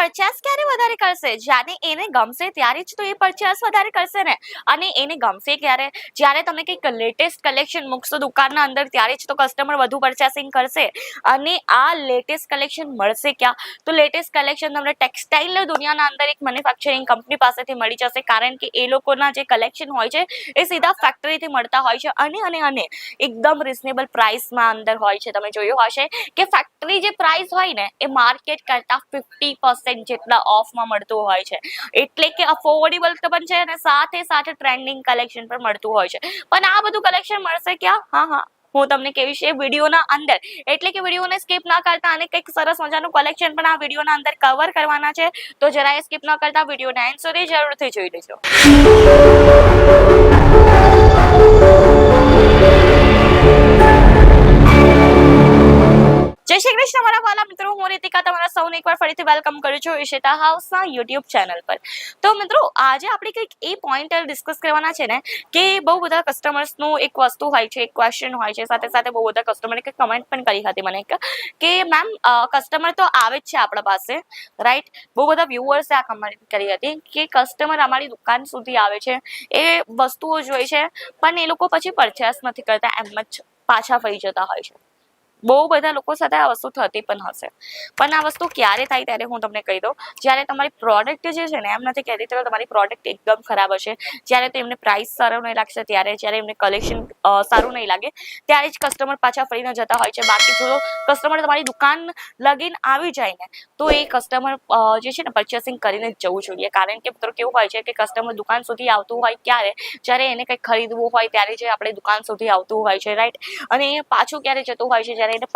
Purchase ક્યારે વધારે કરશે? જ્યારે એને ગમશે ત્યારે જ તો એ પરચેસ વધારે કરશે ને. અને એને ગમશે ક્યારે? જ્યારે તમે કંઈક લેટેસ્ટ કલેક્શન મૂકશો દુકાનના અંદર ત્યારે જ તો કસ્ટમર વધુ પરચેસિંગ કરશે. અને આ લેટેસ્ટ કલેક્શન મળશે ક્યાં? તો લેટેસ્ટ કલેક્શન તમને ટેક્સટાઇલ દુનિયાના અંદર એક મેન્યુફેક્ચરિંગ કંપની પાસેથી મળી જશે, કારણ કે એ લોકોના જે કલેક્શન હોય છે એ સીધા ફેક્ટરીથી મળતા હોય છે અને એકદમ રિઝનેબલ પ્રાઇસમાં અંદર હોય છે. તમે જોયું હશે કે ફેક્ટરી જે પ્રાઇસ હોય ને એ માર્કેટ કરતા 50% જેટલા ઓફમાં મળતું હોય છે. એટલે કે અફોર્ડેબલ પણ છે અને સાથે ટ્રેન્ડિંગ કલેક્શન પણ મળતું હોય છે. પણ આ બધું કલેક્શન મળશે ક્યાં? હું તમને કહીશ એ વિડીયોના અંદર. એટલે કે વિડીયોને સ્કીપ ના કરતા અને કંઈક સરસ મજાનું કલેક્શન પણ આ વિડીયોના અંદર કવર કરવાના છે. તો જરાય સ્કીપ ના કરતા વિડીયોને એન્ડ સુધી જરૂરથી જોઈ લેજો. જય શ્રી કૃષ્ણ મારા વાલા મિત્રો, હું રીતિકા તમારા સૌને એકવાર ફરીથી વેલકમ કરું છું ઈશિતા હાઉસના યુટ્યુબ ચેનલ પર. તો મિત્રો, આજે આપણે કંઈક એ પોઈન્ટ ડિસ્કસ કરવાના છે ને કે બહુ બધા કસ્ટમર્સનું એક વસ્તુ હોય છે, એક ક્વેશ્ચન હોય છે, સાથે બહુ બધા કસ્ટમરે કંઈક કમેન્ટ પણ કરી હતી મને કે મેમ કસ્ટમર તો આવે જ છે આપણા પાસે, રાઈટ? બહુ બધા વ્યુઅર્સે આ કમેન્ટ કરી હતી કે કસ્ટમર અમારી દુકાન સુધી આવે છે, એ વસ્તુઓ જોઈ છે, પણ એ લોકો પછી પરચેસ નથી કરતા, એમ જ પાછા ફરી જતા હોય છે. બહુ બધા લોકો સાથે આ વસ્તુ થતી પણ હશે. પણ આ વસ્તુ ક્યારે થાય ત્યારે હું તમને કહી દઉં, જ્યારે તમારી પ્રોડક્ટ જે છે ને, એમ નથી કહેતી તો તમારી પ્રોડક્ટ એકદમ ખરાબ હશે, જ્યારે તો એમને પ્રાઇસ સારું નહીં લાગશે, જ્યારે એમને કલેક્શન સારું નહીં લાગે ત્યારે જ કસ્ટમર પાછા ફરીને જતા હોય છે. બાકી જો કસ્ટમર તમારી દુકાન લગીન આવી જાય ને તો એ કસ્ટમર જે છે ને પરચેસિંગ કરીને જ જવું જોઈએ. કારણ કે મિત્રો કેવું હોય છે કે કસ્ટમર દુકાન સુધી આવતું હોય ક્યારે? જ્યારે એને કંઈક ખરીદવું હોય ત્યારે જે આપણે દુકાન સુધી આવતું હોય છે, રાઈટ? અને પાછું ક્યારે જતું હોય છે? જ્યારે એને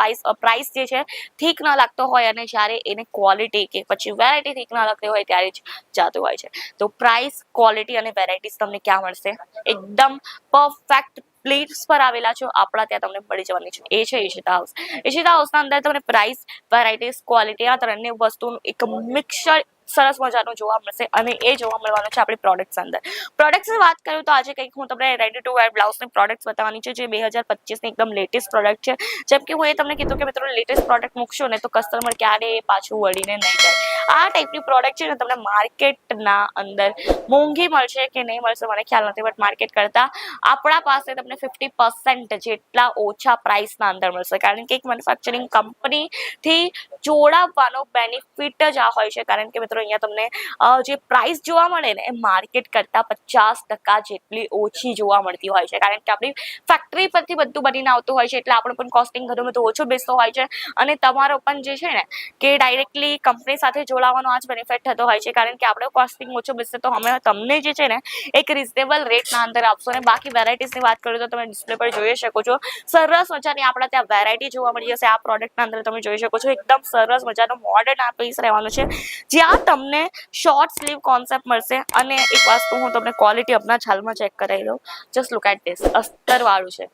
પ્રાઇસ જે છે ઠીક ન લાગતો હોય અને જ્યારે એને ક્વોલિટી કે પછી વેરાયટી ઠીક ન લાગતી હોય ત્યારે જ જતું હોય છે. તો પ્રાઇસ, ક્વોલિટી અને વેરાયટીઝ તમને ક્યાં મળશે? એકદમ પરફેક્ટ પ્લેસ પર આવેલા છો આપણા ત્યાં તમને મળી જવાની છે. એ છે ઈશિતા હાઉસ. ઈશિતા હાઉસના અંદર તમને પ્રાઇસ, વેરાયટીઝ, ક્વોલિટી આ ત્રણેય વસ્તુનું એક મિક્સર સરસ મજાનું જોવા મળશે અને એ જોવા મળવાનું છે આપણી પ્રોડક્ટ્સ અંદર. પ્રોડક્ટ્સની વાત કરું તો આજે કંઈક હું તમને રેડી ટુ વેર બ્લાઉઝની પ્રોડક્ટ્સ બતાવવાની છે, જે 2025ની એકદમ લેટેસ્ટ પ્રોડક્ટ છે. જેમ કે હું એ તમને કીધું કે મિત્રો લેટેસ્ટ પ્રોડક્ટ મૂકશો ને તો કસ્ટમર ક્યારે પાછું વળીને નહીં જાય. આ ટાઈપની પ્રોડક્ટ છે ને તમને માર્કેટના અંદર મોંઘી મળશે કે નહીં મળશે મને ખ્યાલ નથી, બટ માર્કેટ કરતાં આપણા પાસે તમને 50% જેટલા ઓછા પ્રાઇસના અંદર મળશે. કારણ કે એક મેન્યુફેક્ચરિંગ કંપનીથી જોડાવવાનો બેનિફિટ જ આ હોય છે. કારણ કે મિત્રો અહીંયા તમને જે પ્રાઇસ જોવા મળે ને એ માર્કેટ કરતાં 50% જેટલી ઓછી જોવા મળતી હોય છે. કારણ કે આપણી ફેક્ટરી પરથી બધું બનીને આવતું હોય છે, એટલે આપણું પણ કોસ્ટિંગ ઘણું બધું ઓછો બેસતો હોય છે. અને તમારો પણ જે છે ને કે ડાયરેક્ટલી કંપની સાથે જોડાવાનો આ જ બેનિફિટ થતો હોય છે. કારણ કે આપણો કોસ્ટિંગ ઓછો બેસશે તો અમે તમને જે છે ને એક રિઝનેબલ રેટના અંદર આપશો. અને બાકી વેરાયટીઝની વાત કરું તો તમે ડિસ્પ્લે પર જોઈ શકો છો, સરસ મજાની આપણા ત્યાં વેરાયટી જોવા મળી જશે. આ પ્રોડક્ટના અંદર તમે જોઈ શકો છો એકદમ સરસ મજાનો મોડર્ન આ પીસ રહેવાનું છે, જ્યાં તમને શોર્ટ સ્લીવ કોન્સેપ્ટ મળશે. અને એક વસ્તુ હું તમને ક્વોલિટી આપના હાલમાં ચેક કરાવી દઉં. Just look at this. અસ્તરવાળું છે,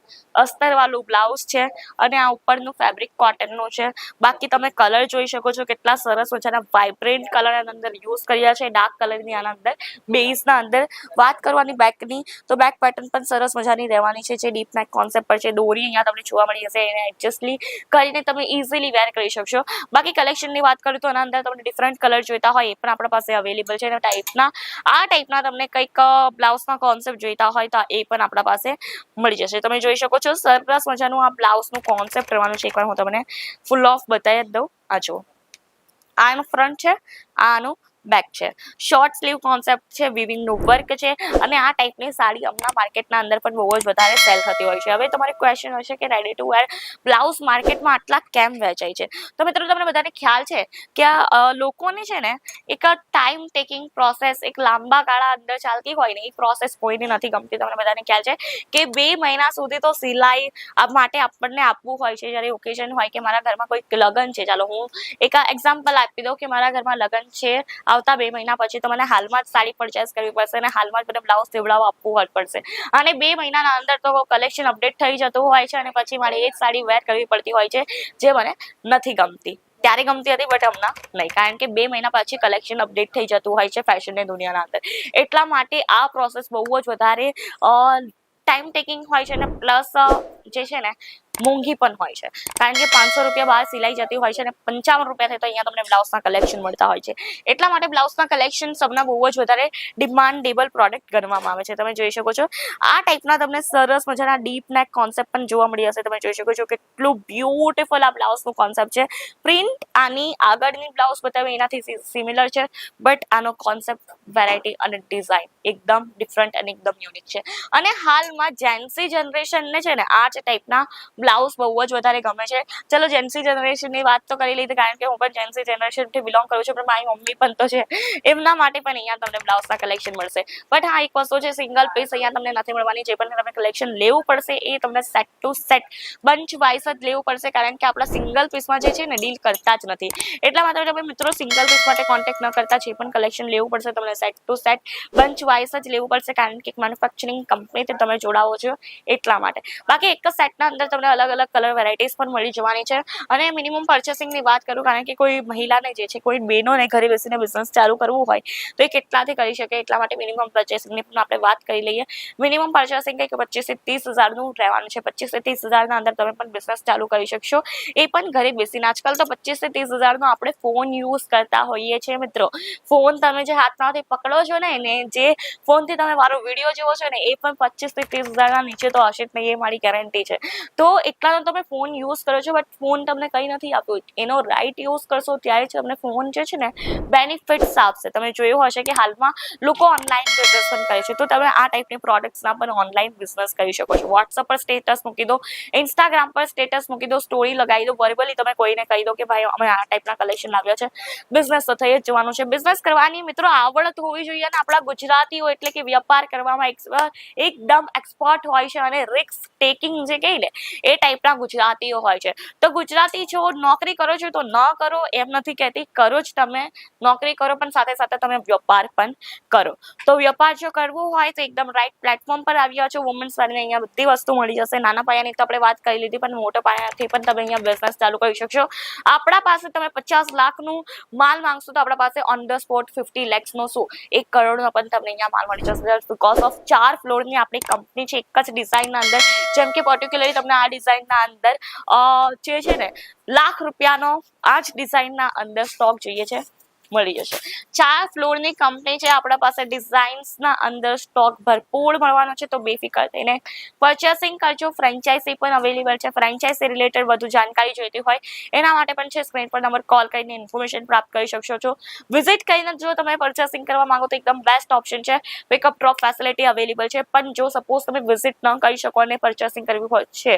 અસ્તરવાળું બ્લાઉઝ છે અને આ ઉપરનું ફેબ્રિક કોટનનું છે. બાકી તમે કલર જોઈ શકો છો, કેટલા સરસ મજાના વાઇબ્રન્ટ કલર આના અંદર યુઝ કર્યા છે, ડાર્ક કલરની આના અંદર બેઝના અંદર. વાત કરવાની બેકની તો બેક પેટર્ન પણ સરસ મજાની રહેવાની છે, જે ડીપ નેક કોન્સેપ્ટ પર છે. દોરી અહીંયા તમને જોવા મળી જશે, એને એડજસ્ટલી કરીને તમે ઇઝીલી વેર કરી શકશો. બાકી કલેક્શનની વાત કરું તો આના અંદર તમને ડિફરન્ટ કલર જોઈતા હોય એ પણ આપણા પાસે અવેલેબલ છે. આ ટાઈપના તમને કંઈક બ્લાઉઝના કોન્સેપ્ટ જોઈતા હોય તો એ પણ આપણા પાસે મળી જશે. તમે જોઈ શકો છો સરસ મજાનું આ બ્લાઉઝનું કોન્સેપ્ટ રહેવાનું છે. એકવાર હું તમને ફૂલ ઓફ બતાવી જ દઉં. આ જુઓ, આ એનું ફ્રન્ટ છે, આ આનું બેક છે. શોર્ટ સ્લીવ કોન્સેપ્ટ છે, વિવિંગનું વર્ક છે અને આ ટાઈપની સાડી હમણાં માર્કેટના અંદર પણ બહુ જ વધારે સેલ થતી હોય છે. હવે તમારી ક્વેશ્ચન હશે કે રેડી ટુ વેર બ્લાઉઝ માર્કેટમાં આટલા કેમ વેચાય છે? તો મિત્રો તમને બધાને ખ્યાલ છે કે આ લોકોને છે ને એક ટાઈમ ટેકિંગ પ્રોસેસ, એક લાંબા ગાળા અંદર ચાલતી હોય ને એ પ્રોસેસ કોઈને નથી ગમતી. તમને બધાને ખ્યાલ છે કે 2 મહિના સુધી તો સિલાઈ માટે આપણને આપવું હોય છે. જ્યારે ઓકેઝન હોય કે મારા ઘરમાં કોઈક લગ્ન છે, ચાલો હું એક એક્ઝામ્પલ આપી દઉં કે મારા ઘરમાં લગ્ન છે, આવતા 2 મહિના પછી તો મને હાલમાં જ સાડી પરચેસ કરવી પડશે અને હાલમાં જ મને બ્લાઉઝ સીવડાવવા આપવું પડશે. અને 2 મહિનાના અંદર તો કલેક્શન અપડેટ થઈ જતું હોય છે અને પછી મારે એ જ સાડી વેર કરવી પડતી હોય છે, જે મને નથી ગમતી. ત્યારે ગમતી હતી બટ હમણાં નહીં, કારણ કે 2 મહિના પછી કલેક્શન અપડેટ થઈ જતું હોય છે ફેશનની દુનિયાના અંદર. એટલા માટે આ પ્રોસેસ બહુ જ વધારે ટાઈમ ટેકિંગ હોય છે અને પ્લસ જે છે ને મોંઘી પણ હોય છે, કારણ કે 500 રૂપિયા બહાર સિલાઈ જતી હોય છે અને 55 રૂપિયાથી તો અહીંયા તમને બ્લાઉઝના કલેક્શન મળતા હોય છે. એટલા માટે બ્લાઉઝના કલેક્શન સબના બહુ જ વધારે ડિમાન્ડેબલ પ્રોડક્ટ ગણવામાં આવે છે. તમે જોઈ શકો છો આ ટાઈપના તમને સરસ મજાના ડીપ નેક કોન્સેપ્ટ પણ જોવા મળી હશે. તમે જોઈ શકો છો કેટલું બ્યુટીફુલ આ બ્લાઉઝનું કોન્સેપ્ટ છે. પ્રિન્ટ આની આગળની બ્લાઉઝ બતાવી એનાથી સિમિલર છે, બટ આનો કોન્સેપ્ટ, વેરાયટી અને ડિઝાઇન એકદમ ડિફરન્ટ અને એકદમ યુનિક છે. અને હાલમાં જેન્સી જનરેશનને છે ને આ જ ટાઈપના બ્લાઉઝ બહુ જ વધારે ગમે છે. ચલો જેન્સી જનરેશનની વાત તો કરી લીધી, કારણ કે હું પણ જેન્સી જનરેશનથી બિલોંગ કરું છું, પણ મારી મમ્મી પણ તો છે, એમના માટે પણ અહીંયા તમને બ્લાઉઝના કલેક્શન મળશે. બટ હા, એક વસ્તુ છે, સિંગલ પીસ અહીંયા તમને નથી મળવાની. જે પણ તમે કલેક્શન લેવું પડશે એ તમને set to set bunch wise જ લેવું પડશે, કારણ કે આપણા સિંગલ પીસમાં જે છે ને ડીલ કરતા જ નથી. એટલા માટે તમે મિત્રો સિંગલ પીસ માટે કોન્ટેક્ટ ન કરતા, જે પણ કલેક્શન લેવું પડશે તમને set to set bunch wise જ લેવું પડશે, કારણ કે મેન્યુફેક્ચરિંગ કંપનીથી તમે જોડાવો છો એટલા માટે. બાકી એક જ સેટના અંદર તમને અલગ અલગ કલર વેરાયટીઝ પણ મળી જવાની છે. અને મિનિમમ પર્ચેસિંગની વાત કરું, કારણ કે કોઈ મહિલાને જે છે, કોઈ બહેનોને ઘરે બેસીને બિઝનેસ ચાલુ કરવું હોય તો એ કેટલાથી કરી શકે, એટલા માટે મિનિમમ પર્ચેસિંગની પણ આપણે વાત કરી લઈએ. મિનિમમ પર્ચેસિંગ કંઈક 25 થી 30 હજારનું રહેવાનું છે. 25 થી 30 હજારના અંદર તમે પણ બિઝનેસ ચાલુ કરી શકશો, એ પણ ઘરે બેસીને. આજકાલ તો 25 થી 30 હજારનો આપણે ફોન યુઝ કરતા હોઈએ છીએ મિત્રો. ફોન તમે જે હાથમાંથી પકડો છો ને જે ફોનથી તમે મારો વિડીયો જોવો છો ને, એ પણ 25 થી 30 હજારના નીચે તો હશે જ નહીં, એ મારી ગેરંટી છે. તો એટલાનો તમે ફોન યુઝ કરો છો, બટ ફોન તમને કંઈ નથી આપ્યું. એનો રાઈટ યુઝ કરશો ત્યારે જ તમને ફોન જે છે ને બેનિફિટ્સ આપશે. તમે જોયું હશે કે હાલમાં લોકો ઓનલાઈન બિઝનેસ પણ કરે છે, તો તમે આ ટાઈપની પ્રોડક્ટ્સના પણ ઓનલાઈન બિઝનેસ કરી શકો છો. વોટ્સઅપ પર સ્ટેટસ મૂકી દો, ઇન્સ્ટાગ્રામ પર સ્ટેટસ મૂકી દો, સ્ટોરી લગાવી દો, વર્બલી તમે કોઈને કહી દો કે ભાઈ અમે આ ટાઈપના કલેક્શન લાવ્યા છે. બિઝનેસ તો થઈ જ જવાનું છે. બિઝનેસ કરવાની મિત્રો આવડત હોવી જોઈએ, અને આપણા ગુજરાતીઓ એટલે કે વ્યાપાર કરવામાં એકદમ એક્સપર્ટ હોય છે, અને રિસ્ક ટેકિંગ જે કહી ને એ ટાઈપના ગુજરાતીઓ હોય છે. તો ગુજરાતી છો, નોકરી કરો છો તો ન કરો એમ નથી કહેતી, કરો જ તમે નોકરી કરો, પણ સાથે સાથે તમે વ્યાપાર પણ કરો. તો વ્યાપાર જો કરવું હોય તો એકદમ રાઈટ પ્લેટફોર્મ પર આવ્યા છો. વુમન્સ વાળીને અહીંયા બધી વસ્તુ મળી જશે. નાના પાયાની તો આપણે વાત કરી લીધી, પણ મોટા પાયાથી પણ તમે અહીંયા બિઝનેસ ચાલુ કરી શકશો. આપણા પાસે તમે 50 લાખનું માલ માંગશો તો આપણા પાસે ઓન ધ સ્પોટ 50 લેક્સનો શું 1 કરોડનો પણ તમને અહીંયા માલ મળી જશે. બીકોઝ ઓફ 4 ફ્લોરની આપણી કંપની છે, એક જ ડિઝાઇનના અંદર. જેમ કે પર્ટિક્યુલરલી તમને આ ડિઝાઇનના અંદર જે છે ને ₹1,00,000નો આ જ ડિઝાઇનના અંદર સ્ટોક જોઈએ છે, મળી જશે. 4 ફ્લોરની કંપની છે, આપણા પાસે ડિઝાઇન્સના અંદર સ્ટોક ભરપૂર મળવાનો છે. તો બેફિકર થઈને પરચેસિંગ કરજો. ફ્રેન્ચાઇઝી પણ અવેલેબલ છે. ફ્રેન્ચાઇઝી રિલેટેડ વધુ જાણકારી જોઈતી હોય એના માટે પણ છે, સ્ક્રીન પર નંબર કોલ કરીને ઇન્ફોર્મેશન પ્રાપ્ત કરી શકશો છો. વિઝિટ કરીને જો તમે પરચેસિંગ કરવા માંગો તો એકદમ બેસ્ટ ઓપ્શન છે. પિકઅપ ડ્રોપ ફેસિલિટી અવેલેબલ છે, પણ જો સપોઝ તમે વિઝિટ ન કરી શકો અને પરચેસિંગ કરવી હોય છે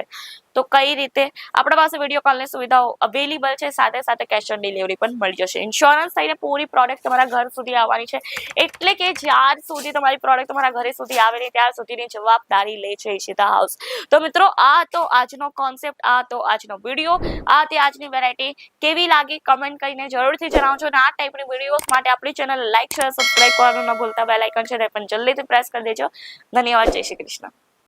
તો કઈ રીતે? આપણા પાસે વિડીયો કોલની સુવિધાઓ અવેલેબલ છે, સાથે સાથે કેશ ઓન ડિલિવરી પણ મળી જશે. ઇન્સ્યોરન્સ થઈને પૂરી પ્રોડક્ટ તમારા ઘર સુધી આવવાની છે, એટલે કે જ્યાર સુધી તમારી પ્રોડક્ટ તમારા ઘરે સુધી આવે ને ત્યાર સુધીની જવાબદારી લે છે ઈશિતા હાઉસ. તો મિત્રો આ તો આજનો કોન્સેપ્ટ, આ તો આજનો વિડીયો, આ તે આજની વેરાયટી. કેવી લાગી કમેન્ટ કરીને જરૂરથી જણાવજો. અને આ ટાઈપની વિડીયોઝ માટે આપણી ચેનલ લાઈક, શેર, સબસ્ક્રાઇબ કરવાનું ન ભૂલતા. બેલ આઇકન છે તે પણ જલ્દીથી પ્રેસ કરી દેજો. ધન્યવાદ. જય શ્રી કૃષ્ણ.